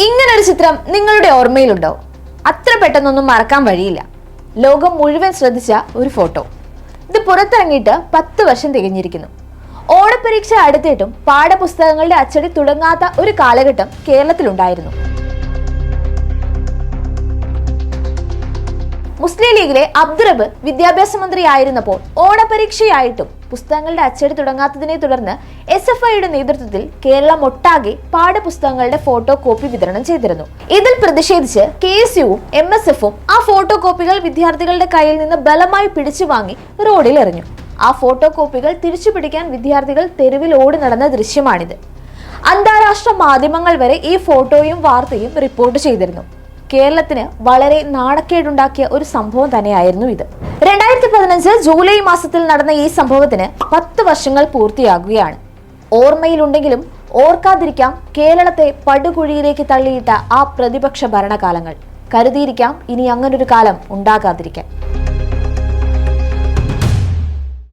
ഇങ്ങനൊരു ചിത്രം നിങ്ങളുടെ ഓർമ്മയിലുണ്ടോ? അത്ര പെട്ടെന്നൊന്നും മറക്കാൻ വഴിയില്ല. ലോകം മുഴുവൻ ശ്രദ്ധിച്ച ഒരു ഫോട്ടോ. ഇത് പുറത്തിറങ്ങിയിട്ട് 10 വർഷം തികഞ്ഞിരിക്കുന്നു. ഓണപരീക്ഷ അടുത്തിട്ടും പാഠപുസ്തകങ്ങളുടെ അച്ചടി തുടങ്ങാത്ത ഒരു കാലഘട്ടം കേരളത്തിലുണ്ടായിരുന്നു. മുസ്ലിം ലീഗിലെ അബ്ദുറബ് വിദ്യാഭ്യാസ മന്ത്രി ആയിരുന്നപ്പോൾ ഓണപരീക്ഷയായിട്ടും പുസ്തകങ്ങളുടെ അച്ചടി തുടങ്ങാത്തതിനെ തുടർന്ന് SFIയുടെ നേതൃത്വത്തിൽ കേരളം ഒട്ടാകെ പാഠപുസ്തകങ്ങളുടെ ഫോട്ടോ കോപ്പി വിതരണം ചെയ്തിരുന്നു. ഇതിൽ പ്രതിഷേധിച്ച് KSUവും MSFും ആ ഫോട്ടോ കോപ്പികൾ വിദ്യാർത്ഥികളുടെ കയ്യിൽ നിന്ന് ബലമായി പിടിച്ചു വാങ്ങി റോഡിൽ എറിഞ്ഞു. ആ ഫോട്ടോ കോപ്പികൾ തിരിച്ചു പിടിക്കാൻ വിദ്യാർത്ഥികൾ തെരുവിൽ ഓടി നടന്ന ദൃശ്യമാണിത്. അന്താരാഷ്ട്ര മാധ്യമങ്ങൾ വരെ ഈ ഫോട്ടോയും വാർത്തയും റിപ്പോർട്ട് ചെയ്തിരുന്നു. കേരളത്തിന് വളരെ നാണക്കേടുണ്ടാക്കിയ ഒരു സംഭവം തന്നെയായിരുന്നു ഇത്. 2015 ജൂലൈ മാസത്തിൽ നടന്ന ഈ സംഭവത്തിന് 10 വർഷങ്ങൾ പൂർത്തിയാകുകയാണ്. ഓർമ്മയിലുണ്ടെങ്കിലും ഓർക്കാതിരിക്കാം കേരളത്തെ പടുകുഴിയിലേക്ക് തള്ളിയിട്ട ആ പ്രതിപക്ഷ ഭരണകാലങ്ങൾ. കരുതിയിരിക്കാം ഇനി അങ്ങനൊരു കാലം ഉണ്ടാകാതിരിക്കാൻ.